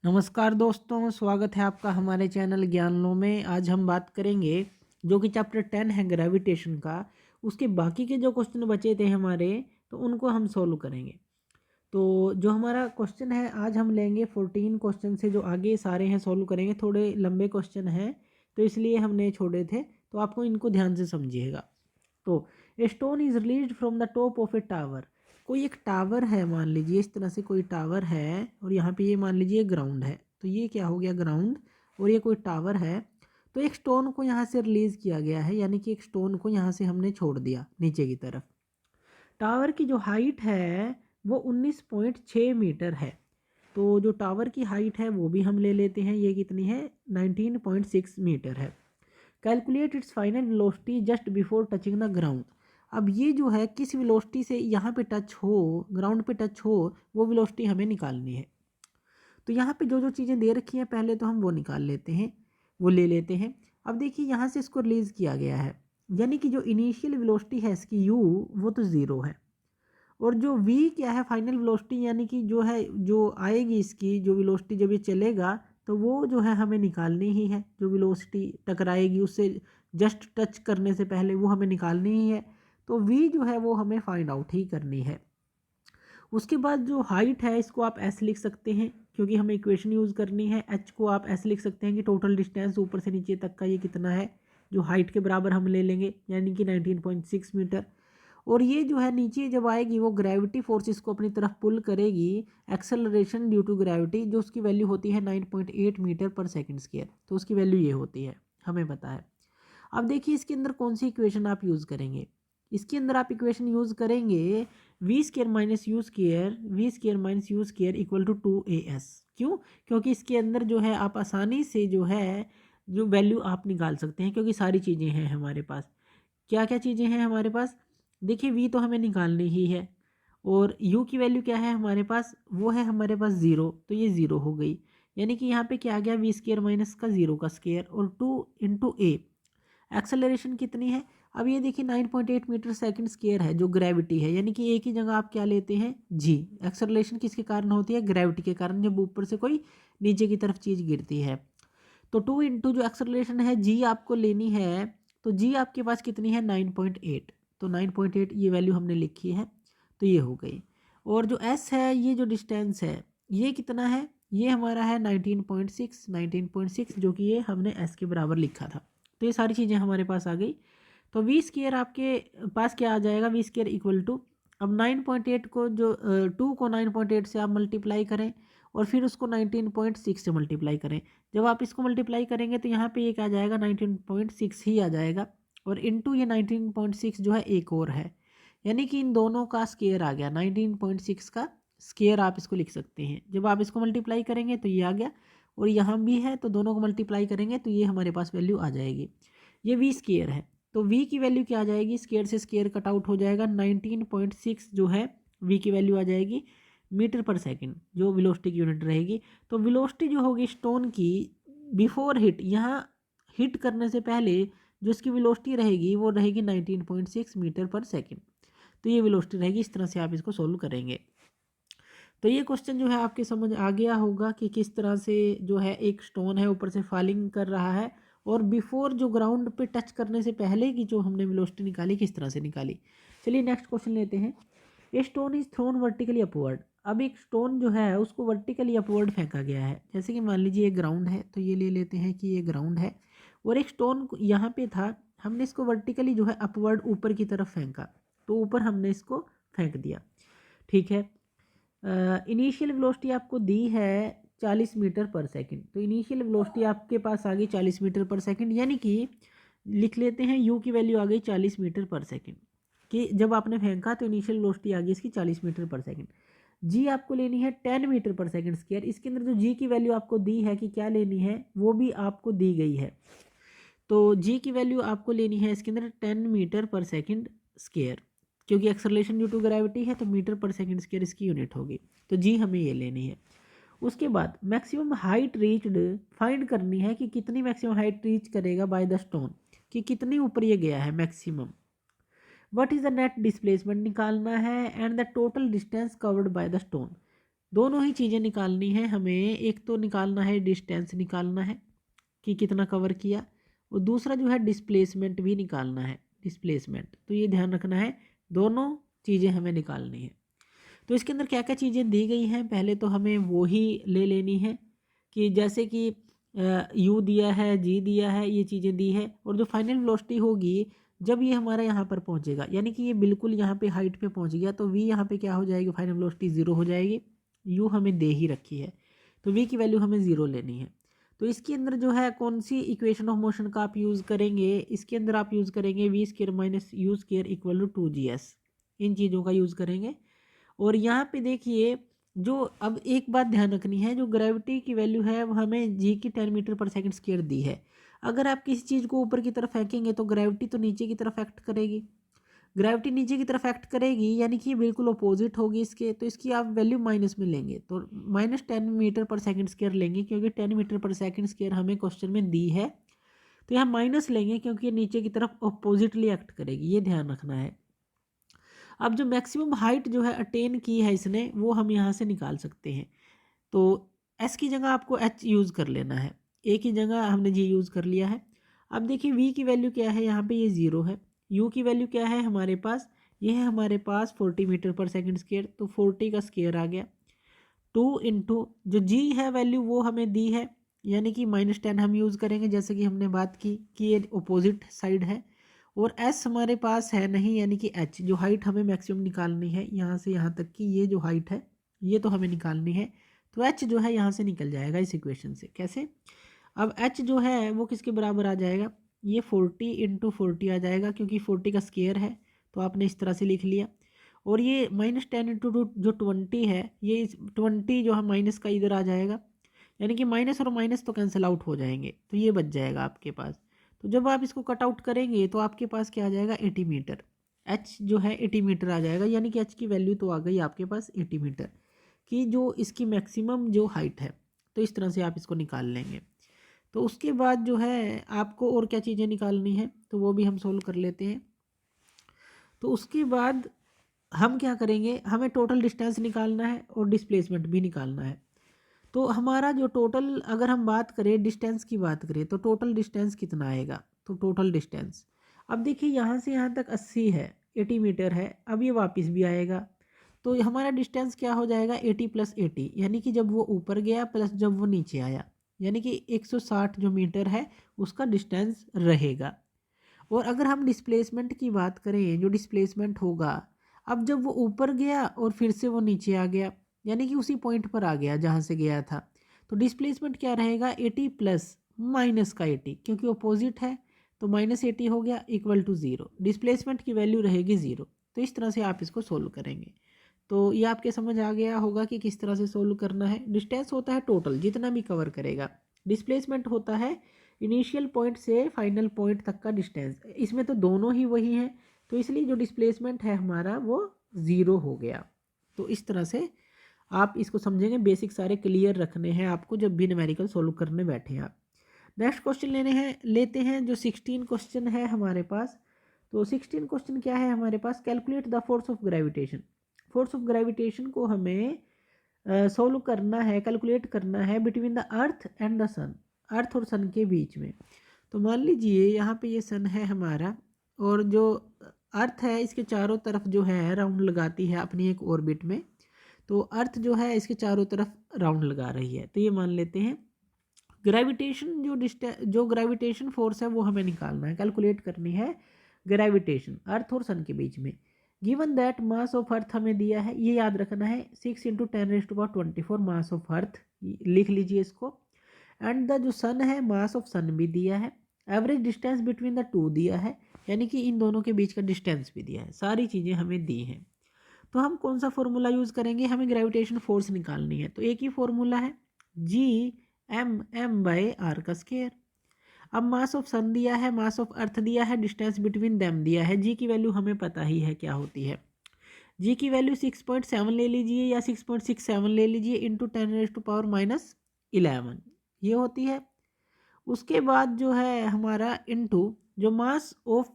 नमस्कार दोस्तों, स्वागत है आपका हमारे चैनल ज्ञान लो में। आज हम बात करेंगे जो कि चैप्टर 10 है ग्रेविटेशन का। उसके बाकी के जो क्वेश्चन बचे थे हमारे, तो उनको हम सोल्व करेंगे। तो जो हमारा क्वेश्चन है आज हम लेंगे 14 क्वेश्चन से, जो आगे सारे हैं सोल्व करेंगे। थोड़े लंबे क्वेश्चन हैं तो इसलिए हमने छोड़े थे, तो आपको इनको ध्यान से समझिएगा। तो ए stone is released from the top of a tower. कोई एक टावर है, मान लीजिए इस तरह से कोई टावर है, और यहाँ पे ये मान लीजिए ग्राउंड है। तो ये क्या हो गया, ग्राउंड, और ये कोई टावर है। तो एक स्टोन को यहाँ से रिलीज किया गया है, यानी कि एक स्टोन को यहाँ से हमने छोड़ दिया नीचे की तरफ। टावर की जो हाइट है वो 19.6 मीटर है। तो जो टावर की हाइट है वो भी हम ले लेते हैं, ये कितनी है, 19.6 मीटर है। Calculate its final velocity just before touching the ground. अब ये जो है किस वेलोसिटी से यहाँ पे टच हो, ग्राउंड पे टच हो, वो वेलोसिटी हमें निकालनी है। तो यहाँ पे जो जो चीज़ें दे रखी हैं पहले तो हम वो निकाल लेते हैं, वो ले लेते हैं। अब देखिए यहाँ से इसको रिलीज़ किया गया है, यानी कि जो इनिशियल वेलोसिटी है इसकी u, वो तो ज़ीरो है। और जो v क्या है, फाइनल वेलोसिटी, यानी कि जो है, जो आएगी इसकी जो वेलोसिटी जब ये चलेगा, तो वो जो है हमें निकालनी ही है। जो वेलोसिटी टकराएगी उससे जस्ट टच करने से पहले वो हमें निकालनी ही है। तो v जो है वो हमें फाइंड आउट ही करनी है। उसके बाद जो हाइट है इसको आप ऐसे लिख सकते हैं, क्योंकि हमें इक्वेशन यूज़ करनी है। h को आप ऐसे लिख सकते हैं कि टोटल डिस्टेंस ऊपर से नीचे तक का ये कितना है, जो हाइट के बराबर हम ले लेंगे, यानी कि 19.6 मीटर। और ये जो है नीचे जब आएगी वो ग्रेविटी फोर्स इसको अपनी तरफ पुल करेगी, एक्सेलरेशन ड्यू टू ग्रेविटी, जो उसकी वैल्यू होती है 9.8 मीटर पर सेकंड स्क्वायर। तो उसकी वैल्यू ये होती है, हमें पता है। अब देखिए इसके अंदर कौन सी इक्वेशन आप यूज़ करेंगे। इसके अंदर आप इक्वेशन यूज़ करेंगे v square minus u square, v square minus u square equal to 2as। क्यों? क्योंकि इसके अंदर जो है आप आसानी से जो है जो वैल्यू आप निकाल सकते हैं, क्योंकि सारी चीज़ें हैं हमारे पास। क्या क्या चीज़ें हैं हमारे पास, देखिए v तो हमें निकालनी ही है, और u की वैल्यू क्या है हमारे पास, वो है हमारे पास ज़ीरो। तो ये ज़ीरो हो गई, यानी कि यहाँ पे क्या आ गया, वी स्क्वायर माइनस का ज़ीरो का स्क्वायर, और 2 × a। एक्सेलरेशन कितनी है, अब ये देखिए 9.8 मीटर सेकंड स्क्वायर है जो ग्रेविटी है, यानी कि एक ही जगह आप क्या लेते हैं, जी। एक्सेलरेशन किसके कारण होती है, ग्रेविटी के कारण, जब ऊपर से कोई नीचे की तरफ चीज़ गिरती है। तो 2 × जो एक्सेलरेशन है जी आपको लेनी है, तो जी आपके पास कितनी है, 9.8। तो 9.8 ये वैल्यू हमने लिखी है, तो ये हो गई। और जो एस है, ये जो डिस्टेंस है ये कितना है, ये हमारा है 19.6 जो कि ये हमने एस के बराबर लिखा था। तो ये सारी चीज़ें हमारे पास आ गई। तो वी स्क्वायर आपके पास क्या आ जाएगा, वी स्क्वायर इक्वल टू, अब 9.8 को जो 2 को 9.8 से आप मल्टीप्लाई करें, और फिर उसको 19.6 से मल्टीप्लाई करें। जब आप इसको मल्टीप्लाई करेंगे तो यहाँ पे ये क्या आ जाएगा, 19.6 ही आ जाएगा, और इनटू ये 19.6 जो है एक और है, यानी कि इन दोनों का स्क्वायर आ गया, 19.6 का स्क्वायर आप इसको लिख सकते हैं। जब आप इसको मल्टीप्लाई करेंगे तो ये आ गया, और यहाँ भी है तो दोनों को मल्टीप्लाई करेंगे तो ये हमारे पास वैल्यू आ जाएगी। ये वी स्क्वायर है, तो v की वैल्यू क्या आ जाएगी, स्क्वायर से स्क्वायर कट आउट हो जाएगा, 19.6 जो है v की वैल्यू आ जाएगी मीटर पर सेकंड, जो वेलोसिटी की यूनिट रहेगी। तो वेलोसिटी जो होगी स्टोन की बिफोर हिट, यहाँ हिट करने से पहले जो इसकी वेलोसिटी रहेगी वो रहेगी 19.6 मीटर पर सेकंड। तो ये वेलोसिटी रहेगी, इस तरह से आप इसको सोल्व करेंगे। तो ये क्वेश्चन जो है आपके समझ आ गया होगा कि किस तरह से जो है एक स्टोन है ऊपर से फॉलिंग कर रहा है, और बिफोर जो ग्राउंड पे टच करने से पहले की जो हमने वेलोसिटी निकाली किस तरह से निकाली। चलिए नेक्स्ट क्वेश्चन लेते हैं। ए stone is thrown vertically upward. अब एक स्टोन जो है उसको वर्टिकली अपवर्ड फेंका गया है, जैसे कि मान लीजिए ये ग्राउंड है, तो ये ले लेते हैं कि ये ग्राउंड है, और एक स्टोन यहाँ पे था, हमने इसको वर्टिकली जो है अपवर्ड ऊपर की तरफ फेंका, तो ऊपर हमने इसको फेंक दिया, ठीक है। इनिशियल वेलोसिटी आपको दी है 40 मीटर पर सेकंड। तो इनिशियल वेलोसिटी आपके पास आ गई 40 मीटर पर सेकंड, यानी कि लिख लेते हैं u की वैल्यू आ गई 40 मीटर पर सेकंड, कि जब आपने फेंका तो इनिशियल वेलोसिटी आ गई इसकी 40 मीटर पर सेकंड। g आपको लेनी है 10 मीटर पर सेकंड स्क्वायर। इसके अंदर जो g की वैल्यू आपको दी है कि क्या लेनी है, वो भी आपको दी गई है। तो g की वैल्यू आपको लेनी है इसके अंदर 10 मीटर पर सेकंड स्क्वायर, क्योंकि एक्सेलरेशन ड्यू टू ग्रेविटी है तो मीटर पर सेकंड स्क्वायर इसकी यूनिट होगी। तो जी हमें ये लेनी है। उसके बाद मैक्सिमम हाइट रीच्ड फाइंड करनी है कि कितनी मैक्सिमम हाइट रीच करेगा बाय द स्टोन, कि कितनी ऊपर ये गया है maximum. What is the net displacement निकालना है, and the total distance covered by the stone. दोनों ही चीज़ें निकालनी है हमें। एक तो निकालना है डिस्टेंस निकालना है कि कितना कवर किया, और दूसरा जो है डिस्प्लेसमेंट भी निकालना है, डिस्प्लेसमेंट। तो ये ध्यान रखना है, दोनों चीज़ें हमें निकालनी है। तो इसके अंदर क्या क्या चीज़ें दी गई हैं, पहले तो हमें वो ही ले लेनी है कि जैसे कि यू दिया है, जी दिया है, ये चीज़ें दी है। और जो फाइनल वेलोसिटी होगी जब ये हमारा यहाँ पर पहुँचेगा, यानी कि ये बिल्कुल यहाँ पे हाइट पे पहुँच गया, तो वी यहाँ पे क्या हो जाएगी, फाइनल वेलोसिटी 0 हो जाएगी। यू हमें दे ही रखी है, तो वी की वैल्यू हमें 0 लेनी है। तो इसके अंदर जो है कौन सी इक्वेशन ऑफ मोशन का आप यूज़ करेंगे, इसके अंदर आप यूज़ करेंगे v square minus u square equal to 2GS, इन चीज़ों का यूज़ करेंगे। और यहाँ पे देखिए, जो अब एक बात ध्यान रखनी है, जो ग्रेविटी की वैल्यू है वो हमें जी की 10 मीटर पर सेकंड स्क्वायर दी है। अगर आप किसी चीज़ को ऊपर की तरफ फेंकेंगे तो ग्रेविटी तो नीचे की तरफ एक्ट करेगी, ग्रेविटी नीचे की तरफ एक्ट करेगी, यानी कि बिल्कुल अपोजिट होगी इसके। तो इसकी आप वैल्यू माइनस में लेंगे, तो -10 मीटर पर सेकंड स्क्वायर लेंगे, क्योंकि 10 मीटर पर सेकंड स्क्वायर हमें क्वेश्चन में दी है। तो यहाँ माइनस लेंगे क्योंकि ये नीचे की तरफ अपोजिटली एक्ट करेगी, ये ध्यान रखना है। अब जो मैक्सिमम हाइट जो है अटेन की है इसने, वो हम यहाँ से निकाल सकते हैं। तो एस की जगह आपको एच यूज़ कर लेना है, ए की जगह हमने जी यूज़ कर लिया है। अब देखिए वी की वैल्यू क्या है, यहाँ पे ये 0 है। यू की वैल्यू क्या है हमारे पास, ये है हमारे पास 40 मीटर पर सेकंड स्क्वायर, तो 40 का स्क्वायर आ गया। 2 इंटू जो जी है वैल्यू वो हमें दी है, यानी कि -10 हम यूज़ करेंगे, जैसे कि हमने बात की कि ये अपोजिट साइड है। और एस हमारे पास है नहीं, यानी कि एच, जो हाइट हमें मैक्सिमम निकालनी है यहाँ से यहाँ तक की, ये जो हाइट है ये तो हमें निकालनी है। तो एच जो है यहाँ से निकल जाएगा इस इक्वेशन से। कैसे, अब एच जो है वो किसके बराबर आ जाएगा, ये 40 इंटू 40 आ जाएगा, क्योंकि 40 का स्क्वायर है, तो आपने इस तरह से लिख लिया। और ये -10 इंटू जो 20 है, ये 20 जो है माइनस का इधर आ जाएगा, यानी कि माइनस और माइनस तो कैंसिल आउट हो जाएंगे, तो ये बच जाएगा आपके पास। तो जब आप इसको कट आउट करेंगे तो आपके पास क्या आ जाएगा, 80 मीटर। एच जो है 80 मीटर आ जाएगा, यानी कि एच की वैल्यू तो आ गई आपके पास 80 मीटर की, जो इसकी मैक्सिमम जो हाइट है। तो इस तरह से आप इसको निकाल लेंगे। तो उसके बाद जो है आपको और क्या चीज़ें निकालनी है, तो वो भी हम सोल्व कर लेते हैं। तो उसके बाद हम क्या करेंगे, हमें टोटल डिस्टेंस निकालना है और डिस्प्लेसमेंट भी निकालना है। तो हमारा जो टोटल, अगर हम बात करें डिस्टेंस की बात करें, तो टोटल डिस्टेंस कितना आएगा, तो टोटल डिस्टेंस अब देखिए यहाँ से यहाँ तक 80 है, 80 मीटर है। अब ये वापस भी आएगा, तो हमारा डिस्टेंस क्या हो जाएगा, 80 + 80, यानी कि जब वो ऊपर गया प्लस जब वो नीचे आया, यानी कि 160 जो मीटर है उसका डिस्टेंस रहेगा। और अगर हम डिस्प्लेसमेंट की बात करें, जो डिस्प्लेसमेंट होगा, अब जब वो ऊपर गया और फिर से वो नीचे आ गया, यानी कि उसी पॉइंट पर आ गया जहाँ से गया था, तो डिस्प्लेसमेंट क्या रहेगा, 80 प्लस माइनस का 80, क्योंकि अपोजिट है, तो -80 हो गया इक्वल टू 0। डिस्प्लेसमेंट की वैल्यू रहेगी 0। तो इस तरह से आप इसको सोल्व करेंगे। तो ये आपके समझ आ गया होगा कि किस तरह से सोल्व करना है। डिस्टेंस होता है टोटल जितना भी कवर करेगा, डिस्प्लेसमेंट होता है इनिशियल पॉइंट से फाइनल पॉइंट तक का डिस्टेंस। इसमें तो दोनों ही वही हैं, तो इसलिए जो डिस्प्लेसमेंट है हमारा वो 0 हो गया। तो इस तरह से आप इसको समझेंगे। बेसिक सारे क्लियर रखने हैं आपको जब भी न्यूमेरिकल सोल्व करने बैठे आप। नेक्स्ट क्वेश्चन लेते हैं जो 16 क्वेश्चन है हमारे पास। तो 16 क्वेश्चन क्या है हमारे पास, calculate the force of gravitation. Force of gravitation को हमें सोल्व करना है, कैलकुलेट करना है between the earth and the sun, earth और सन के बीच में। तो मान लीजिए यहाँ पे ये सन है हमारा, और जो अर्थ है इसके चारों तरफ जो है राउंड लगाती है अपनी एक ऑर्बिट में। तो अर्थ जो है इसके चारों तरफ राउंड लगा रही है, तो ये मान लेते हैं। ग्रेविटेशन जो ग्रेविटेशन फोर्स है वो हमें निकालना है, कैलकुलेट करनी है ग्रेविटेशन अर्थ और सन के बीच में। Given that mass of earth हमें दिया है, ये याद रखना है, 6 × 10⁻24 मास ऑफ अर्थ, लिख लीजिए इसको। एंड द जो सन है, मास ऑफ सन भी दिया है, average distance between the two दिया है, यानी कि इन दोनों के बीच का डिस्टेंस भी दिया है। सारी चीज़ें हमें दी हैं। तो हम कौन सा फॉर्मूला यूज़ करेंगे, हमें ग्रेविटेशन फोर्स निकालनी है, तो एक ही फॉर्मूला है, G(m)m/r का स्क्वायर। अब मास ऑफ सन दिया है, मास ऑफ अर्थ दिया है, डिस्टेंस बिटवीन देम दिया है। जी की वैल्यू हमें पता ही है क्या होती है। जी की वैल्यू 6.7 ले लीजिए या 6.67 ले लीजिए इंटू 10⁻⁻11 ये होती है। उसके बाद जो है हमारा इंटू जो मास ऑफ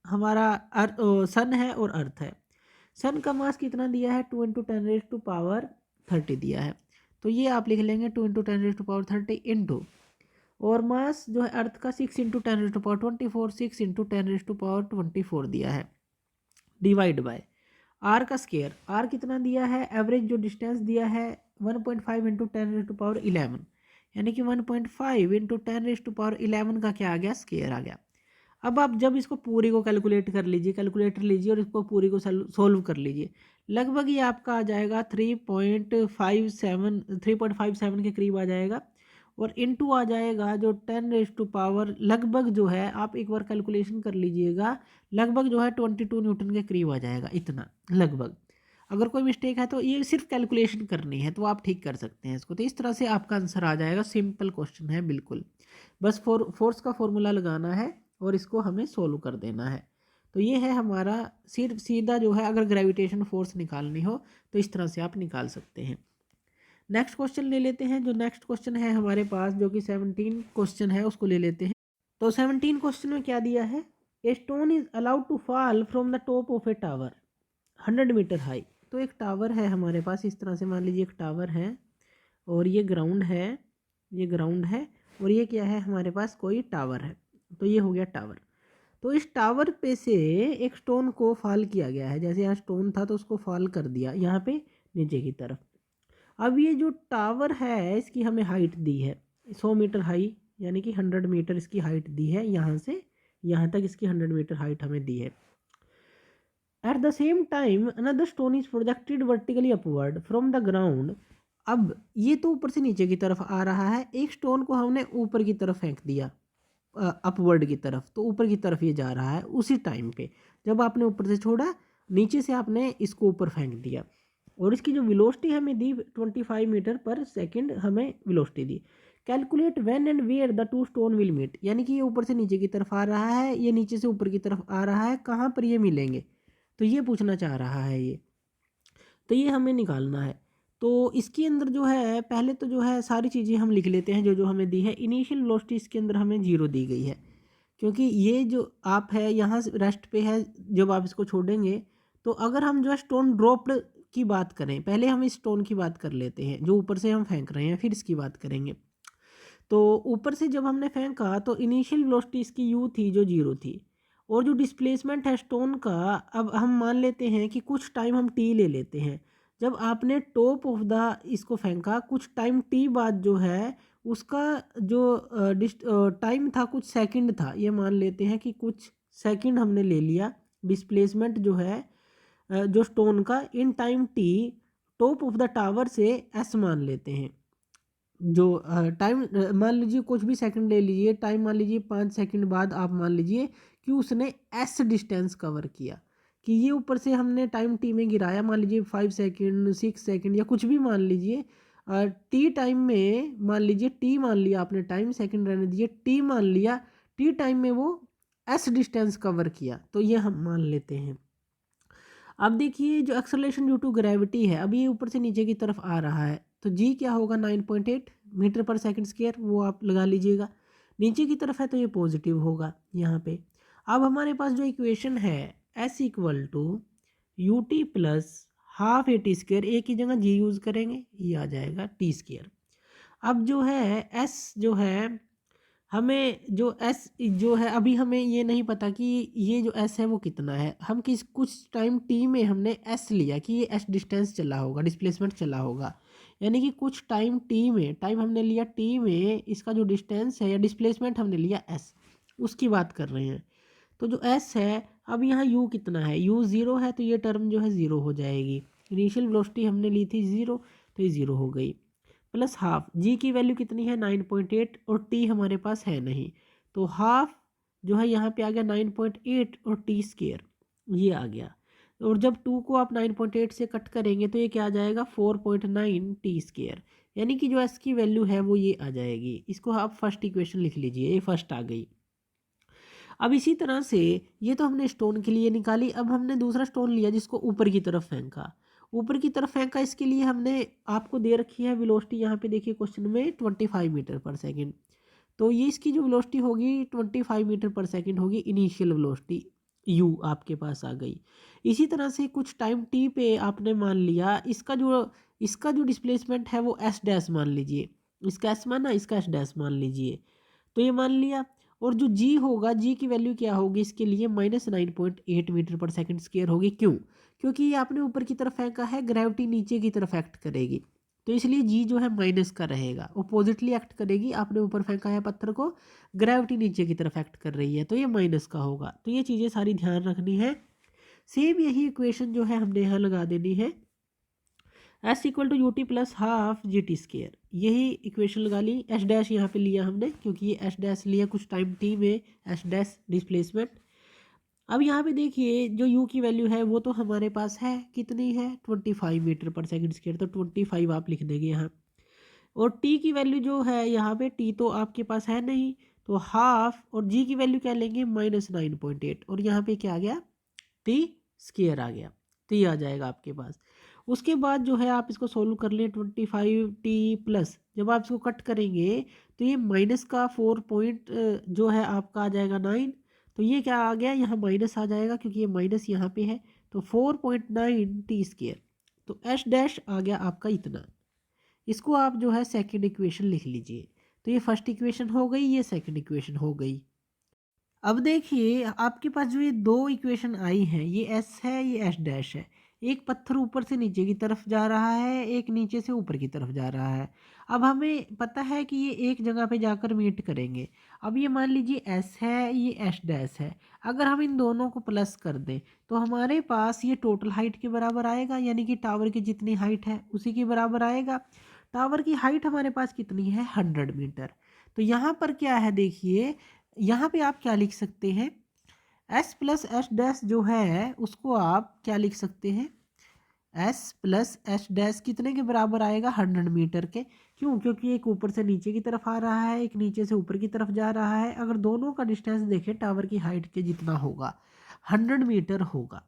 हमारा सन है और अर्थ है। सन का मास कितना दिया है, 2 × 10⁻⁴ 30 दिया है, तो ये आप लिख लेंगे 2 × 10⁻30 इंटू, और मास जो है अर्थ का 6 × 10⁻24, 6 × 10⁻24 दिया है, डिवाइड बाय आर का स्केयर, आर कितना दिया है, एवरेज जो डिस्टेंस दिया है 1.5 × 10⁻11, यानी कि 1.5 × 10⁻11 का क्या आ गया, स्केयर आ गया। अब आप जब इसको पूरी को कैलकुलेट कर लीजिए, कैलकुलेटर लीजिए और इसको पूरी को सोल्व कर लीजिए, लगभग ये आपका आ जाएगा 3.57 के करीब आ जाएगा, और इनटू आ जाएगा जो 10⁻, लगभग जो है आप एक बार कैलकुलेशन कर लीजिएगा, लगभग जो है 22 न्यूटन के करीब आ जाएगा, इतना लगभग। अगर कोई मिस्टेक है तो ये सिर्फ कैलकुलेशन करनी है, तो आप ठीक कर सकते हैं इसको। तो इस तरह से आपका आंसर आ जाएगा, सिंपल क्वेश्चन है बिल्कुल, बस फोर्स का फॉर्मूला लगाना है और इसको हमें सोल्व कर देना है। तो ये है हमारा सिर्फ सीधा जो है, अगर ग्रेविटेशन फोर्स निकालनी हो तो इस तरह से आप निकाल सकते हैं। नेक्स्ट क्वेश्चन ले लेते हैं। जो नेक्स्ट क्वेश्चन है हमारे पास, जो कि 17 क्वेश्चन है, उसको ले लेते हैं। तो 17 क्वेश्चन में क्या दिया है, a stone is allowed to fall from the top of a tower 100 metre high. तो एक टावर है हमारे पास, इस तरह से मान लीजिए एक टावर है, और ये ग्राउंड है, ये ग्राउंड है, और ये क्या है हमारे पास, कोई टावर है। तो ये हो गया टावर। तो इस टावर पे से एक स्टोन को फॉल किया गया है, जैसे यहाँ स्टोन था तो उसको फॉल कर दिया यहाँ पे नीचे की तरफ। अब ये जो टावर है इसकी हमें हाइट दी है 100 मीटर हाई, यानी कि 100 मीटर इसकी हाइट दी है, यहाँ से यहाँ तक इसकी 100 मीटर हाइट हमें दी है। At the same time another stone is projected vertically upward from the ground. अब ये तो ऊपर से नीचे की तरफ आ रहा है, एक स्टोन को हमने ऊपर की तरफ फेंक दिया, अपवर्ड की तरफ, तो ऊपर की तरफ ये जा रहा है। उसी टाइम पे जब आपने ऊपर से छोड़ा, नीचे से आपने इसको ऊपर फेंक दिया, और इसकी जो वेलोसिटी हमें दी 25 मीटर पर सेकंड हमें वेलोसिटी दी। Calculate when and where the two stone will meet, यानी कि ये ऊपर से नीचे की तरफ आ रहा है, ये नीचे से ऊपर की तरफ आ रहा है, कहाँ पर ये मिलेंगे, तो ये पूछना चाह रहा है ये। तो ये हमें निकालना है। तो इसके अंदर जो है पहले तो जो है सारी चीज़ें हम लिख लेते हैं जो जो हमें दी है। इनिशियल वेलोसिटी इसके अंदर हमें 0 दी गई है, क्योंकि ये जो आप है यहाँ रेस्ट पे है, जब आप इसको छोड़ेंगे तो अगर हम जो है स्टोन ड्रॉप्ड की बात करें, पहले हम इस स्टोन की बात कर लेते हैं जो ऊपर से हम फेंक रहे हैं, फिर इसकी बात करेंगे। तो ऊपर से जब हमने फेंका तो इनिशियल वेलोसिटी इसकी u थी जो 0 थी, और जो डिस्प्लेसमेंट है स्टोन का, अब हम मान लेते हैं कि कुछ टाइम हम t ले लेते हैं। जब आपने टॉप ऑफ द इसको फेंका, कुछ टाइम t बाद जो है उसका जो टाइम था कुछ सेकंड था, ये मान लेते हैं कि कुछ सेकंड हमने ले लिया। डिस्प्लेसमेंट जो है जो स्टोन का in time t top of the tower से s मान लेते हैं। जो टाइम मान लीजिए कुछ भी सेकंड ले लीजिए, टाइम मान लीजिए 5 सेकंड बाद आप मान लीजिए कि उसने एस डिस्टेंस कवर किया, कि ये ऊपर से हमने टाइम टी में गिराया, मान लीजिए 5 सेकंड 6 सेकंड या कुछ भी मान लीजिए। टी टाइम में मान लीजिए, टी मान लिया आपने, टाइम सेकंड रहने दीजिए, टी मान लिया, टी टाइम में वो एस डिस्टेंस कवर किया, तो ये हम मान लेते हैं। अब देखिए जो एक्सेलरेशन ड्यू टू ग्रेविटी है, अब ये ऊपर से नीचे की तरफ आ रहा है, तो जी क्या होगा 9.8 मीटर पर सेकंड स्क्वायर, वो आप लगा लीजिएगा। नीचे की तरफ है तो ये पॉजिटिव होगा यहाँ पे। अब हमारे पास जो इक्वेशन है S equal to u t plus half a t square, a की जगह जी यूज़ करेंगे, ये आ जाएगा टी स्क्वायर। अब जो है S जो है हमें जो S जो है, अभी हमें ये नहीं पता कि ये जो S है वो कितना है। हम किस कुछ टाइम t में हमने S लिया कि ये S डिस्टेंस चला होगा, डिस्प्लेसमेंट चला होगा, यानी कि कुछ टाइम t में, टाइम हमने लिया t में, इसका जो डिस्टेंस है या डिस्प्लेसमेंट हमने लिया S, उसकी बात कर रहे हैं। तो जो S है, अब यहाँ u कितना है, u 0 है, तो ये टर्म जो है 0 हो जाएगी। इनिशियल वेलोसिटी हमने ली थी 0, तो ये 0 हो गई, प्लस हाफ जी की वैल्यू कितनी है 9.8, और टी हमारे पास है नहीं, तो हाफ जो है यहाँ पे आ गया 9.8 और टी स्क्वायर ये आ गया। और जब 2 को आप 9.8 से कट करेंगे तो ये क्या आ जाएगा 4.9 टी स्क्वायर, यानी कि जो एस की वैल्यू है वो ये आ जाएगी। इसको आप फर्स्ट इक्वेशन लिख लीजिए, ये फर्स्ट आ गई। अब इसी तरह से ये तो हमने स्टोन के लिए निकाली, अब हमने दूसरा स्टोन लिया जिसको ऊपर की तरफ फेंका, ऊपर की तरफ फेंका, इसके लिए हमने आपको दे रखी है वेलोसिटी, यहाँ पे देखिए क्वेश्चन में 25 मीटर पर सेकंड, तो ये इसकी जो वेलोसिटी होगी 25 मीटर पर सेकंड होगी इनिशियल वेलोसिटी। यू आपके पास आ गई। इसी तरह से कुछ टाइम टी पे आपने मान लिया इसका जो डिस्प्लेसमेंट है वो एस डैश मान लीजिए, इसका एस माना, इसका एस डैश मान लीजिए, तो ये मान लिया। और जो जी होगा, जी की वैल्यू क्या होगी इसके लिए, -9.8 मीटर पर सेकंड स्क्वायर होगी। क्यों? क्योंकि ये आपने ऊपर की तरफ फेंका है, ग्रेविटी नीचे की तरफ एक्ट करेगी, तो इसलिए जी जो है माइनस का रहेगा, अपोजिटली एक्ट करेगी। आपने ऊपर फेंका है पत्थर को, ग्रेविटी नीचे की तरफ एक्ट कर रही है, तो ये माइनस का होगा। तो ये चीज़ें सारी ध्यान रखनी है। सेम यही इक्वेशन जो है हमने यहाँ लगा देनी है, s equal to u t plus half g t square, यही इक्वेशन लगा ली। एस डैश यहाँ पे लिया हमने क्योंकि ये एस डैश लिया कुछ टाइम टी में, एस डैश डिस्प्लेसमेंट। अब यहाँ पे देखिए जो u की वैल्यू है वो तो हमारे पास है, कितनी है, 25 मीटर पर सेकंड स्क्वायर, तो 25 आप लिख देंगे यहाँ। और t की वैल्यू जो है यहाँ पे, t तो आपके पास है नहीं, तो हाफ, और g की वैल्यू क्या लेंगे, -9.8, और यहाँ पे क्या आ गया, टी स्क्वायर आ गया, तो ये आ जाएगा आपके पास। उसके बाद जो है आप इसको सोल्व कर लें, 25t प्लस, जब आप इसको कट करेंगे तो ये माइनस का 4 पॉइंट जो है आपका आ जाएगा 9, तो ये क्या आ गया, यहाँ माइनस आ जाएगा क्योंकि ये माइनस यहाँ पे है, तो 4.9 टी स्क्वायर, तो एच डैश आ गया आपका इतना। इसको आप जो है सेकंड इक्वेशन लिख लीजिए। तो ये फर्स्ट इक्वेशन हो गई, ये सेकंड इक्वेशन हो गई। अब देखिए आपके पास जो ये दो इक्वेशन आई हैं, ये एस है, ये एस डैश है। एक पत्थर ऊपर से नीचे की तरफ जा रहा है, एक नीचे से ऊपर की तरफ जा रहा है। अब हमें पता है कि ये एक जगह पे जाकर मीट करेंगे। अब ये मान लीजिए एस है, ये एस डैश है। अगर हम इन दोनों को प्लस कर दें तो हमारे पास ये टोटल हाइट के बराबर आएगा, यानी कि टावर की जितनी हाइट है उसी के बराबर आएगा। टावर की हाइट हमारे पास कितनी है, 100 मीटर। तो यहाँ पर क्या है देखिए, यहाँ पे आप क्या लिख सकते हैं, s प्लस एस डैश जो है उसको आप क्या लिख सकते हैं, s प्लस एस डैश कितने के बराबर आएगा, 100 मीटर के। क्यों? क्योंकि एक ऊपर से नीचे की तरफ आ रहा है, एक नीचे से ऊपर की तरफ जा रहा है। अगर दोनों का डिस्टेंस देखें टावर की हाइट के जितना होगा, 100 मीटर होगा।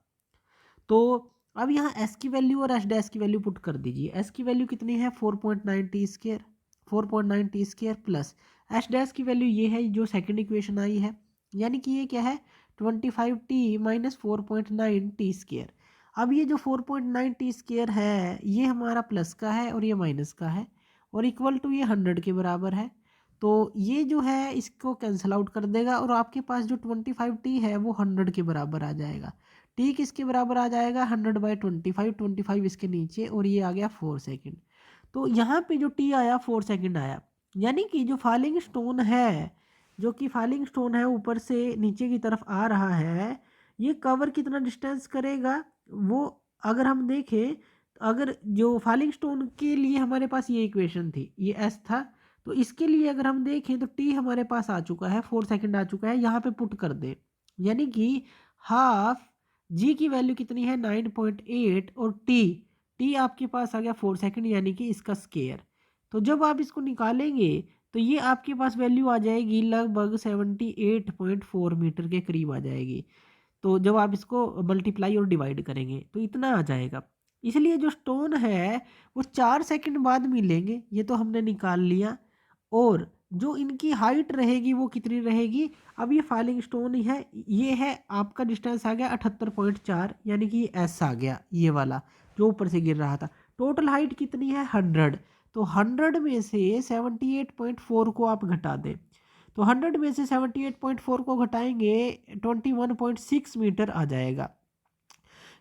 तो अब यहाँ s की वैल्यू और s डैश की वैल्यू पुट कर दीजिए। s की वैल्यू कितनी है, 4.9 T square, 4.9 T square plus s dash की वैल्यू ये है जो सेकंड इक्वेशन आई है, यानी कि ये क्या है, 25t माइनस 4.9 टी स्क्वायर। अब ये जो 4.9 टी स्क्वायर है ये हमारा प्लस का है और ये माइनस का है, और इक्वल टू ये 100 के बराबर है। तो ये जो है इसको कैंसिल आउट कर देगा, और आपके पास जो 25t है वो 100 के बराबर आ जाएगा। टी किसके बराबर आ जाएगा, 100/25, 25 इसके नीचे, और ये आ गया 4 सेकेंड। तो यहाँ पे जो टी आया 4 सेकेंड आया, यानी कि जो फॉलिंग स्टोन है, जो कि फॉलिंग स्टोन है ऊपर से नीचे की तरफ आ रहा है, ये कवर कितना डिस्टेंस करेगा वो, अगर हम देखें, अगर जो फॉलिंग स्टोन के लिए हमारे पास ये इक्वेशन थी, ये एस था, तो इसके लिए अगर हम देखें तो टी हमारे पास आ चुका है, 4 सेकेंड आ चुका है, यहाँ पे पुट कर दे, यानी कि हाफ जी की वैल्यू कितनी है, 9.8, और टी आपके पास आ गया 4 सेकेंड, यानी कि इसका स्केयर। तो जब आप इसको निकालेंगे तो ये आपके पास वैल्यू आ जाएगी लगभग 78.4 मीटर के करीब आ जाएगी। तो जब आप इसको मल्टीप्लाई और डिवाइड करेंगे तो इतना आ जाएगा। इसलिए जो स्टोन है वो 4 सेकंड बाद मिलेंगे, ये तो हमने निकाल लिया। और जो इनकी हाइट रहेगी वो कितनी रहेगी, अब ये फॉलिंग स्टोन ही है, ये है आपका डिस्टेंस आ गया 78.4, यानी कि एस आ गया ये वाला जो ऊपर से गिर रहा था। टोटल हाइट कितनी है, 100, तो 100 में से 78.4 को आप घटा दें, तो 100 में से 78.4 को घटाएंगे 21.6 मीटर आ जाएगा।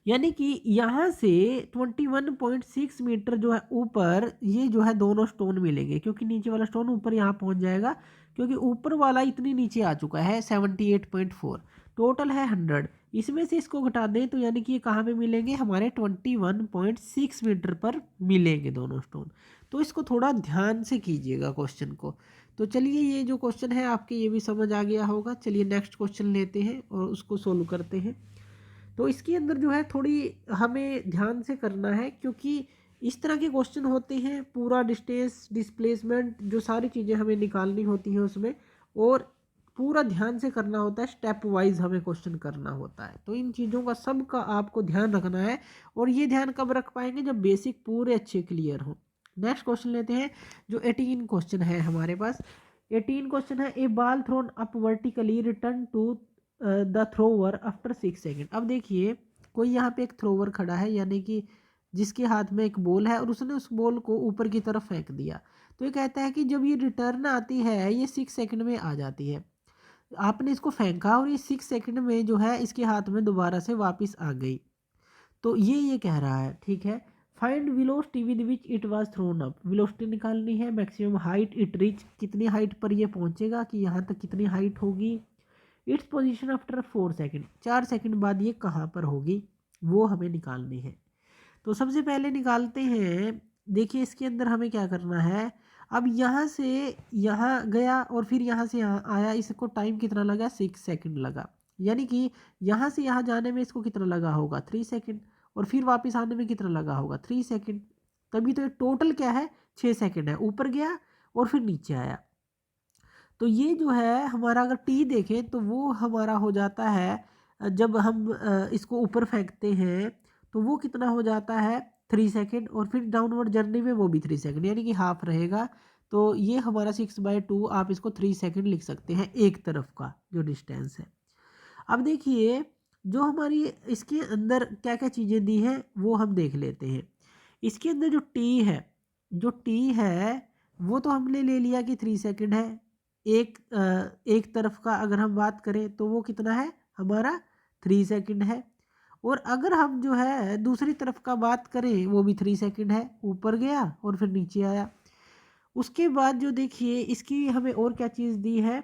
यानी कि यहाँ से 21.6 मीटर जो है ऊपर, ये जो है दोनों स्टोन मिलेंगे, क्योंकि नीचे वाला स्टोन ऊपर यहाँ पहुँच जाएगा, क्योंकि ऊपर वाला इतनी नीचे आ चुका है 78.4, टोटल है 100, इसमें से इसको घटा दें तो यानी कि ये कहाँ पे मिलेंगे, हमारे 21.6 मीटर पर मिलेंगे दोनों स्टोन। तो इसको थोड़ा ध्यान से कीजिएगा क्वेश्चन को। तो चलिए ये जो क्वेश्चन है आपके ये भी समझ आ गया होगा। चलिए नेक्स्ट क्वेश्चन लेते हैं और उसको सोल्व करते हैं। तो इसके अंदर जो है थोड़ी हमें ध्यान से करना है, क्योंकि इस तरह के क्वेश्चन होते हैं, पूरा डिस्टेंस, डिस्प्लेसमेंट, जो सारी चीज़ें हमें निकालनी होती हैं उसमें, और पूरा ध्यान से करना होता है, स्टेप वाइज हमें क्वेश्चन करना होता है। तो इन चीज़ों का सबका आपको ध्यान रखना है, और ये ध्यान कब रख पाएंगे, जब बेसिक पूरे अच्छे क्लियर हो। नेक्स्ट क्वेश्चन लेते हैं, जो 18 क्वेश्चन है हमारे पास। 18 क्वेश्चन है, a ball thrown up vertically return to the thrower after 6 second. अब देखिए कोई यहाँ पे एक थ्रोवर खड़ा है, यानी कि जिसके हाथ में एक बॉल है और उसने उस बॉल को ऊपर की तरफ फेंक दिया। तो ये कहता है कि जब ये रिटर्न आती है ये 6 सेकंड में आ जाती है। आपने इसको फेंका और ये 6 सेकंड में जो है इसके हाथ में दोबारा से वापस आ गई। तो ये कह रहा है, ठीक है। Find velocity with which it was thrown up. Velocity निकालनी है, मैक्सिमम हाइट इट रीच, कितनी हाइट पर ये पहुंचेगा, कि यहाँ तक कितनी हाइट होगी। Its position after 4 second, 4 second बाद ये कहाँ पर होगी वो हमें निकालनी है। तो सबसे पहले निकालते हैं। देखिए इसके अंदर हमें क्या करना है। अब यहाँ से यहाँ गया और फिर यहाँ से यहाँ आया, इसको टाइम कितना लगा, 6 सेकंड लगा। यानी कि यहाँ से यहाँ जाने में इसको कितना लगा होगा, 3 सेकंड। और फिर वापस आने में कितना लगा होगा, 3 सेकंड। तभी तो ये टोटल क्या है, 6 सेकंड है। ऊपर गया और फिर नीचे आया। तो ये जो है हमारा अगर टी देखें तो वो हमारा हो जाता है, जब हम इसको ऊपर फेंकते हैं तो वो कितना हो जाता है, 3 सेकेंड। और फिर डाउनवर्ड जर्नी में वो भी 3 सेकेंड, यानी कि हाफ रहेगा। तो ये हमारा 6/2, आप इसको 3 सेकेंड लिख सकते हैं एक तरफ का जो डिस्टेंस है। अब देखिए जो हमारी इसके अंदर क्या क्या चीज़ें दी हैं वो हम देख लेते हैं। इसके अंदर जो टी है वो तो हमने ले लिया कि 3 सेकेंड है। एक तरफ का अगर हम बात करें तो वो कितना है हमारा, 3 सेकेंड है। और अगर हम जो है दूसरी तरफ का बात करें वो भी 3 सेकेंड है, ऊपर गया और फिर नीचे आया। उसके बाद जो देखिए इसकी हमें और क्या चीज़ दी है,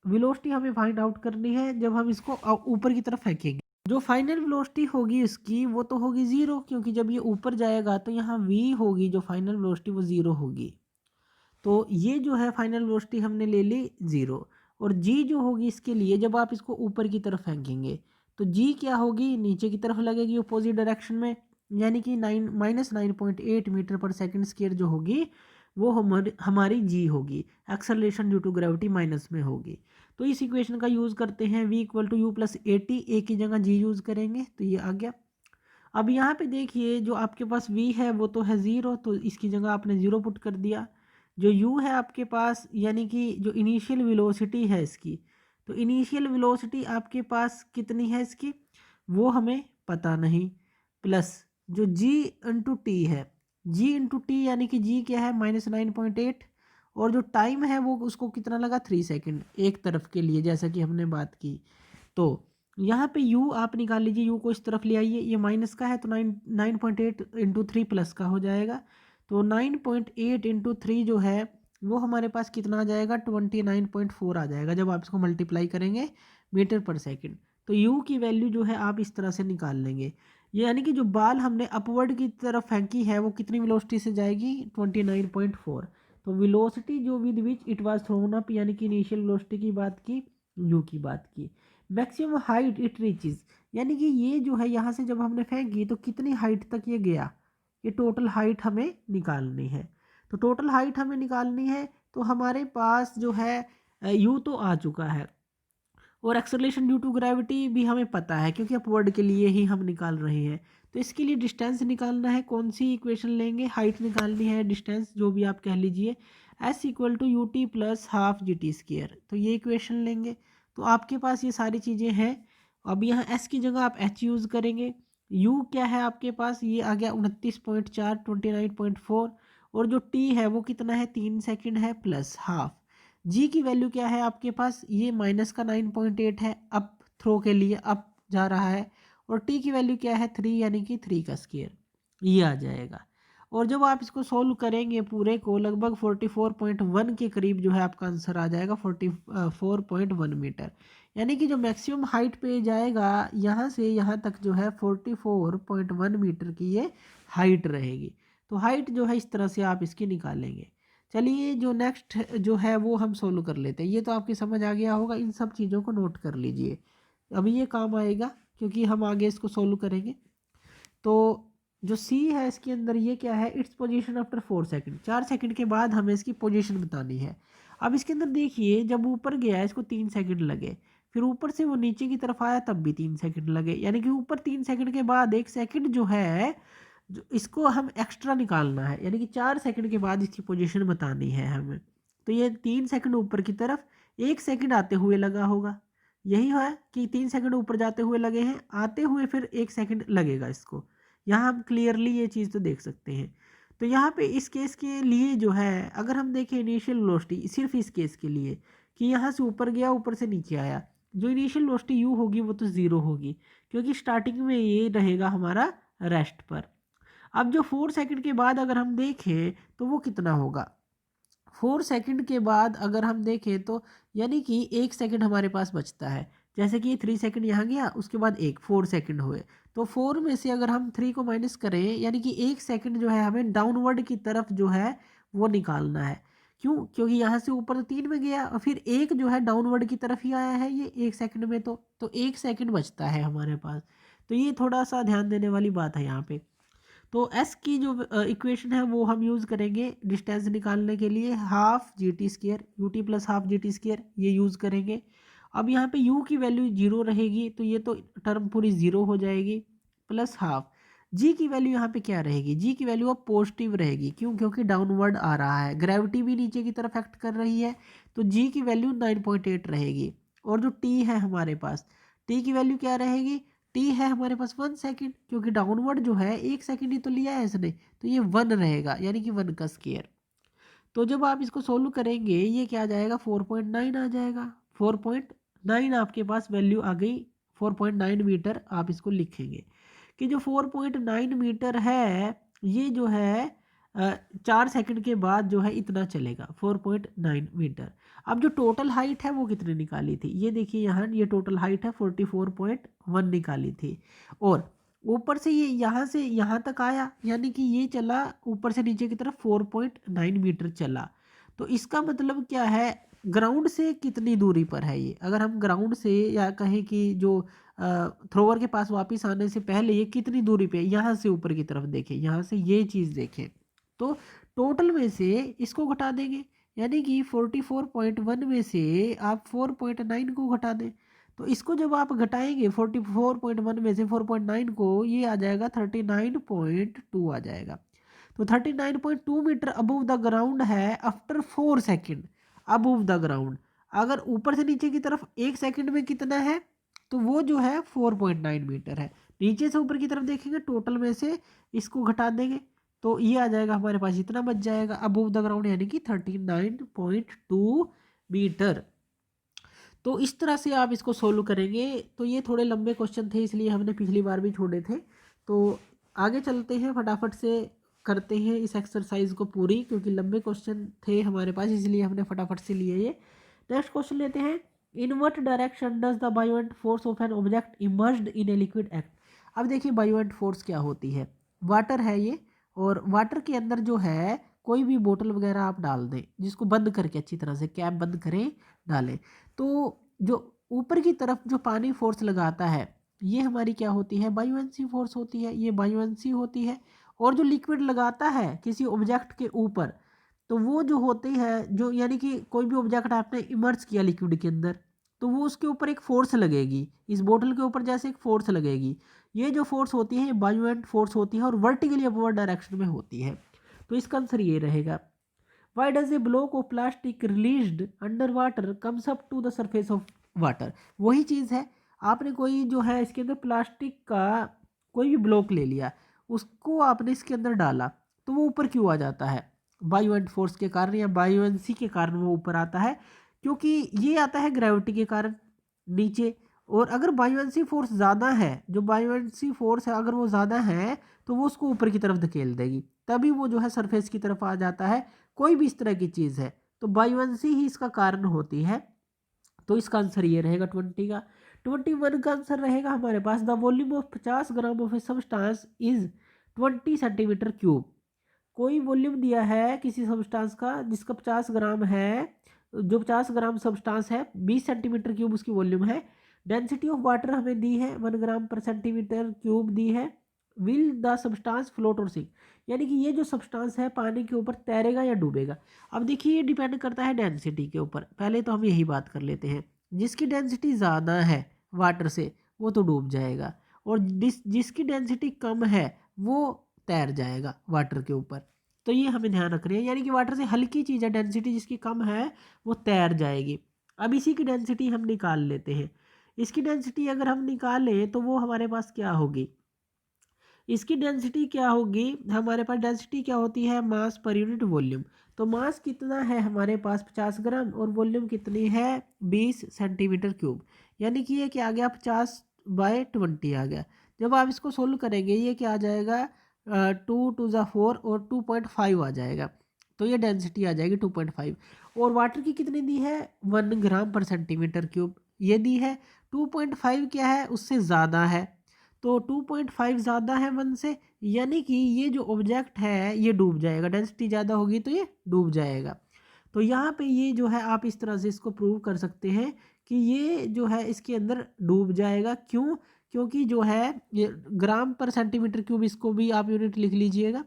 वेलोसिटी हमें फाइंड आउट करनी है जब हम इसको ऊपर की तरफ फेंकेंगे। जो फाइनल वेलोसिटी होगी इसकी वो तो होगी 0, क्योंकि जब ये ऊपर जाएगा तो यहाँ v होगी, जो फाइनल वेलोसिटी वो 0 होगी। तो ये जो है फाइनल वेलोसिटी हमने ले ली 0। और g जो होगी इसके लिए, जब आप इसको ऊपर की तरफ फेंकेंगे तो g क्या होगी, नीचे की तरफ लगेगी अपोजिट डायरेक्शन में, यानी कि -9.8 मीटर पर सेकंड स्क्वायर जो होगी वो हमारी g होगी। Acceleration due to gravity minus में होगी। तो इस इक्वेशन का यूज़ करते हैं, v = u + 80, a की जगह g यूज़ करेंगे तो ये आ गया। अब यहाँ पे देखिए जो आपके पास v है वो तो है 0, तो इसकी जगह आपने 0 पुट कर दिया। जो u है आपके पास, यानी कि जो इनिशियल वेलोसिटी है इसकी, तो इनिशियल वेलोसिटी आपके पास कितनी है इसकी वो हमें पता नहीं। प्लस जो g × t है, g × t यानी कि g क्या है, -9.8। और जो टाइम है वो उसको कितना लगा, 3 सेकेंड एक तरफ के लिए, जैसा कि हमने बात की। तो यहाँ पे u आप निकाल लीजिए, u को इस तरफ ले आइए, ये माइनस का है तो 9.8 × 3 प्लस का हो जाएगा। तो 9.8 × 3 जो है वो हमारे पास कितना आ जाएगा, 29.4 आ जाएगा जब आप इसको मल्टीप्लाई करेंगे मीटर पर सेकेंड। तो u की वैल्यू जो है आप इस तरह से निकाल लेंगे। ये यानी कि जो बाल हमने अपवर्ड की तरफ फेंकी है वो कितनी वेलोसिटी से जाएगी, 29.4। तो वेलोसिटी जो with which it was thrown up, यानी कि इनिशियल वेलोसिटी की बात की, u की बात की। मैक्सिमम हाइट इट रीचेज, यानी कि ये जो है यहाँ से जब हमने फेंकी तो कितनी हाइट तक ये गया, ये टोटल हाइट हमें निकालनी है। तो टोटल हाइट हमें निकालनी है तो हमारे पास जो है u तो आ चुका है, और एक्सेलरेशन ड्यू टू ग्रेविटी भी हमें पता है क्योंकि अपवर्ड के लिए ही हम निकाल रहे हैं। तो इसके लिए डिस्टेंस निकालना है, कौन सी इक्वेशन लेंगे, हाइट निकालनी है, डिस्टेंस जो भी आप कह लीजिए, s = ut + ½ gt²। तो ये इक्वेशन लेंगे। तो आपके पास ये सारी चीज़ें हैं। अब यहाँ s की जगह आप h यूज़ करेंगे। u क्या है आपके पास, ये आ गया 29.4, 29.4। और जो t है वो कितना है, 3 सेकेंड है, प्लस हाफ। जी की वैल्यू क्या है आपके पास, ये माइनस का 9.8 है, अप थ्रो के लिए अप जा रहा है। और टी की वैल्यू क्या है, 3, यानी कि 3 का स्क्वायर, ये आ जाएगा। और जब आप इसको सोल्व करेंगे पूरे को, लगभग 44.1 के करीब जो है आपका आंसर आ जाएगा, 44.1 मीटर। यानी कि जो मैक्सिमम हाइट पे जाएगा यहाँ से यहाँ तक जो है 44.1 मीटर की ये हाइट रहेगी। तो हाइट जो है इस तरह से आप इसकी निकालेंगे। चलिए जो नेक्स्ट जो है वो हम सोल्व कर लेते हैं। ये तो आपकी समझ आ गया होगा, इन सब चीज़ों को नोट कर लीजिए, अभी ये काम आएगा क्योंकि हम आगे इसको सोल्व करेंगे। तो जो सी है इसके अंदर ये क्या है, its position after 4 second, 4 second के बाद हमें इसकी पोजीशन बतानी है। अब इसके अंदर देखिए जब ऊपर गया इसको 3 सेकंड लगे, फिर ऊपर से वो नीचे की तरफ आया तब भी 3 सेकंड लगे, यानी कि ऊपर 3 सेकंड के बाद 1 सेकंड जो है, जो इसको हम एक्स्ट्रा निकालना है, यानी कि 4 सेकंड के बाद इसकी पोजीशन बतानी है हमें। तो ये 3 सेकंड ऊपर की तरफ, 1 सेकंड आते हुए लगा होगा, यही है कि 3 सेकंड ऊपर जाते हुए लगे हैं, आते हुए फिर 1 सेकंड लगेगा इसको। यहाँ हम क्लियरली ये चीज़ तो देख सकते हैं। तो यहाँ पे इस केस के लिए जो है, अगर हम देखें इनिशियल वेलोसिटी सिर्फ इस केस के लिए कि यहाँ से ऊपर गया, ऊपर से नीचे आया, जो इनिशियल वेलोसिटी यू होगी वो तो ज़ीरो होगी, क्योंकि स्टार्टिंग में ये रहेगा हमारा रेस्ट पर। अब जो 4 सेकंड के बाद अगर हम देखें तो वो कितना होगा, 4 सेकंड के बाद अगर हम देखें तो यानी कि 1 सेकंड हमारे पास बचता है। जैसे कि 3 सेकंड यहाँ गया, उसके बाद 4 सेकंड हुए, तो 4 में से अगर हम 3 को माइनस करें, यानी कि 1 सेकंड जो है हमें डाउनवर्ड की तरफ जो है वो निकालना है। क्यों? क्योंकि यहाँ से ऊपर तो 3 में गया और फिर 1 जो है डाउनवर्ड की तरफ ही आया है ये 1 सेकंड में, तो 1 सेकंड बचता है हमारे पास। तो ये थोड़ा सा ध्यान देने वाली बात है यहाँ पे। तो एस की जो इक्वेशन है वो हम यूज़ करेंगे डिस्टेंस निकालने के लिए, half g T square, you t plus half g T square, ये यूज़ करेंगे। अब यहाँ पे u की वैल्यू 0 रहेगी, तो ये तो टर्म पूरी 0 हो जाएगी, प्लस हाफ g की वैल्यू यहाँ पे क्या रहेगी, g की वैल्यू अब पॉजिटिव रहेगी। क्यों? क्योंकि डाउनवर्ड आ रहा है, ग्रेविटी भी नीचे की तरफ एक्ट कर रही है, तो g की वैल्यू 9.8 रहेगी। और जो t है हमारे पास, t की वैल्यू क्या रहेगी, टी है हमारे पास 1 सेकंड, क्योंकि डाउनवर्ड जो है 1 सेकंड ही तो लिया है इसने, तो ये 1 रहेगा, यानी कि 1 का स्क्वायर। तो जब आप इसको सोल्व करेंगे ये क्या आ जाएगा, 4.9 आ जाएगा। 4.9 आपके पास वैल्यू आ गई, 4.9 मीटर आप इसको लिखेंगे कि जो 4.9 मीटर है ये जो है 4 सेकंड के बाद जो है इतना चलेगा, 4.9 मीटर। अब जो टोटल हाइट है वो कितनी निकाली थी, ये देखिए यहाँ ये टोटल हाइट है 44.1 निकाली थी, और ऊपर से ये यहाँ से यहाँ तक आया, यानी कि ये चला ऊपर से नीचे की तरफ 4.9 मीटर चला। तो इसका मतलब क्या है, ग्राउंड से कितनी दूरी पर है ये, अगर हम ग्राउंड से या कहें कि जो थ्रोवर के पास वापस आने से पहले ये कितनी दूरी पे, यहाँ से ऊपर की तरफ देखें, यहाँ से ये चीज़ देखें, तो टोटल में से इसको घटा देंगे, यानी कि 44.1 में से आप 4.9 को घटा दें। तो इसको जब आप घटाएंगे 44.1 में से 4.9 को, ये आ जाएगा 39.2 आ जाएगा। तो 39.2 मीटर अबव द ग्राउंड है after 4 second above the ground. अगर ऊपर से नीचे की तरफ 1 सेकंड में कितना है, तो वो जो है 4.9 मीटर है। नीचे से ऊपर की तरफ देखेंगे, टोटल में से इसको घटा देंगे, तो ये आ जाएगा हमारे पास, इतना बच जाएगा अबव द ग्राउंड, यानी कि 39.2 मीटर। तो इस तरह से आप इसको सोल्व करेंगे। तो ये थोड़े लंबे क्वेश्चन थे, इसलिए हमने पिछली बार भी छोड़े थे। तो आगे चलते हैं, फटाफट से करते हैं इस एक्सरसाइज को पूरी, क्योंकि लंबे क्वेश्चन थे हमारे पास, इसलिए हमने फटाफट से लिए ये। नेक्स्ट क्वेश्चन लेते हैं, in what direction does the buoyant force of an object emerged in a liquid act. अब देखिए बायोएंट फोर्स क्या होती है, वाटर है ये, और वाटर के अंदर जो है कोई भी बोतल वगैरह आप डाल दें, जिसको बंद करके अच्छी तरह से कैप बंद करें, डालें, तो जो ऊपर की तरफ जो पानी फोर्स लगाता है ये हमारी क्या होती है, बायोएंसी फोर्स होती है, ये बायोएंसी होती है। और जो लिक्विड लगाता है किसी ऑब्जेक्ट के ऊपर, तो वो जो होती है, जो यानी कि कोई भी ऑब्जेक्ट आपने इमर्ज किया लिक्विड के अंदर, तो वो उसके ऊपर एक फोर्स लगेगी, इस बोतल के ऊपर जैसे एक फोर्स लगेगी, ये जो फोर्स होती है ये बायोएंट फोर्स होती है, और वर्टिकली अपवर्ड डायरेक्शन में होती है। तो इसका आंसर ये रहेगा, Why does a block of plastic released under water comes up to the surface of water? वही चीज़ है, आपने कोई जो है इसके अंदर प्लास्टिक का कोई भी ब्लॉक ले लिया, उसको आपने इसके अंदर डाला, तो वो ऊपर क्यों आ जाता है, बायोएंट फोर्स के कारण या बायोएंसी के कारण वो ऊपर आता है, क्योंकि ये आता है ग्रेविटी के कारण नीचे। और अगर बायोएंसी फोर्स ज़्यादा है, जो बायोएंसी फोर्स है अगर वो ज़्यादा है, तो वो उसको ऊपर की तरफ धकेल देगी, तभी वो जो है सरफेस की तरफ आ जाता है। कोई भी इस तरह की चीज़ है तो बायोएंसी ही इसका कारण होती है। तो इसका आंसर ये रहेगा 20 का। 21 का आंसर रहेगा हमारे पास, the volume of 50 gram of a substance is 20 centimetre cube. कोई वॉल्यूम दिया है किसी सब्सटेंस का जिसका 50 ग्राम है, जो 50 ग्राम सब्सटेंस है 20 सेंटीमीटर क्यूब उसकी वॉल्यूम है। डेंसिटी ऑफ वाटर हमें दी है 1 ग्राम पर सेंटीमीटर क्यूब दी है। विल द सब्सटेंस फ्लोट और सिंक, यानी कि ये जो सब्सटेंस है पानी के ऊपर तैरेगा या डूबेगा। अब देखिए ये डिपेंड करता है डेंसिटी के ऊपर, पहले तो हम यही बात कर लेते हैं, जिसकी डेंसिटी ज़्यादा है वाटर से वो तो डूब जाएगा, और जिसकी डेंसिटी कम है वो तैर जाएगा वाटर के ऊपर। तो ये हमें ध्यान रखनी है, यानी कि वाटर से हल्की चीज़ है, डेंसिटी जिसकी कम है वो तैर जाएगी। अब इसी की डेंसिटी हम निकाल लेते हैं। इसकी डेंसिटी अगर हम निकालें तो वो हमारे पास क्या होगी, इसकी डेंसिटी क्या होगी, हमारे पास डेंसिटी क्या होती है, मास पर यूनिट वॉल्यूम। तो मास कितना है हमारे पास 50 ग्राम और वॉल्यूम कितनी है 20 सेंटीमीटर क्यूब, यानी कि ये क्या आ गया 50/20 आ गया। जब आप इसको सोल्व करेंगे ये क्या आ जाएगा 2 2 ज़ा 4 और 2.5 आ जाएगा। तो ये डेंसिटी आ जाएगी 2.5। और वाटर की कितनी दी है 1 ग्राम पर सेंटीमीटर क्यूब, ये दी है। 2.5 क्या है उससे ज़्यादा है, तो 2.5 ज़्यादा है 1 से, यानी कि ये जो ऑब्जेक्ट है ये डूब जाएगा, डेंसिटी ज़्यादा होगी तो ये डूब जाएगा। तो यहाँ पे ये जो है आप इस तरह से इसको प्रूव कर सकते हैं कि ये जो है इसके अंदर डूब जाएगा। क्यों, क्योंकि जो है ये ग्राम पर सेंटीमीटर क्यूब, इसको भी आप यूनिट लिख लीजिएगा,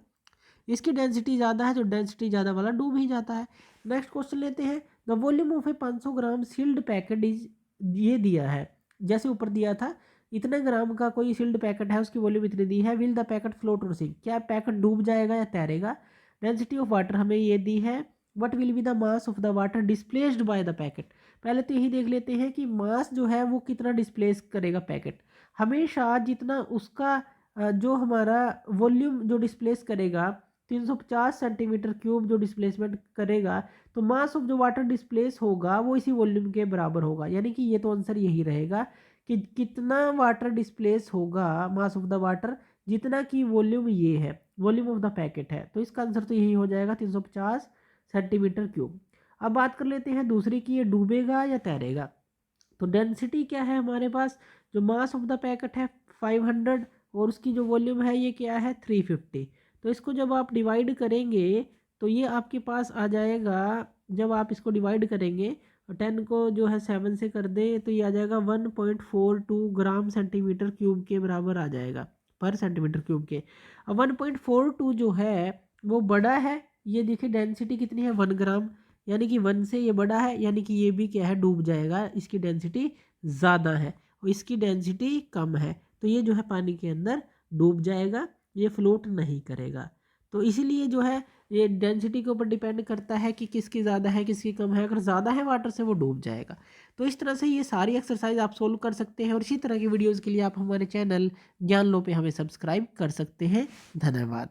इसकी डेंसिटी ज़्यादा है तो डेंसिटी ज़्यादा वाला डूब ही जाता है। नेक्स्ट क्वेश्चन लेते हैं, the volume of a 500 gram sealed packet is, ये दिया है जैसे ऊपर दिया था, इतने ग्राम का कोई सील्ड पैकेट है उसकी वॉल्यूम इतनी दी है, विल द पैकेट फ्लोट और सिंक, क्या पैकेट डूब जाएगा या तैरेगा। डेंसिटी ऑफ वाटर हमें ये दी है, what will be the mass of the water displaced by the packet. पहले तो यही देख लेते हैं कि मास जो है वो कितना डिस्प्लेस करेगा पैकेट, हमेशा जितना उसका जो हमारा वॉल्यूम जो डिस्प्लेस करेगा 350 सेंटीमीटर क्यूब जो डिस्प्लेसमेंट करेगा, तो मास ऑफ जो वाटर डिस्प्लेस होगा वो इसी वॉल्यूम के बराबर होगा, यानी कि ये तो आंसर यही रहेगा कि कितना वाटर डिस्प्लेस होगा मास ऑफ द वाटर, जितना की वॉल्यूम ये है, वॉल्यूम ऑफ द पैकेट है। तो इसका आंसर तो यही हो जाएगा 350 सेंटीमीटर क्यूब। अब बात कर लेते हैं दूसरी की, ये डूबेगा या तैरेगा। तो डेंसिटी क्या है हमारे पास, जो मास ऑफ द पैकेट है 500 और उसकी जो वॉल्यूम है ये क्या है 350। तो इसको जब आप डिवाइड करेंगे तो ये आपके पास आ जाएगा, जब आप इसको डिवाइड करेंगे 10 को जो है 7 से कर दें तो ये आ जाएगा 1.42 ग्राम सेंटीमीटर क्यूब के बराबर आ जाएगा पर सेंटीमीटर क्यूब के। अब 1.42 जो है वो बड़ा है, ये देखिए डेंसिटी कितनी है 1 ग्राम, यानी कि 1 से ये बड़ा है, यानी कि ये भी क्या है डूब जाएगा, इसकी डेंसिटी ज़्यादा है और इसकी डेंसिटी कम है, तो ये जो है पानी के अंदर डूब जाएगा, ये फ्लोट नहीं करेगा। तो इसीलिए जो है ये डेंसिटी के ऊपर डिपेंड करता है कि किसकी ज़्यादा है किसकी कम है, अगर ज़्यादा है वाटर से वो डूब जाएगा। तो इस तरह से ये सारी एक्सरसाइज आप सोल्व कर सकते हैं और इसी तरह की वीडियोज़ के लिए आप हमारे चैनल ज्ञान लो पे हमें सब्सक्राइब कर सकते हैं। धन्यवाद।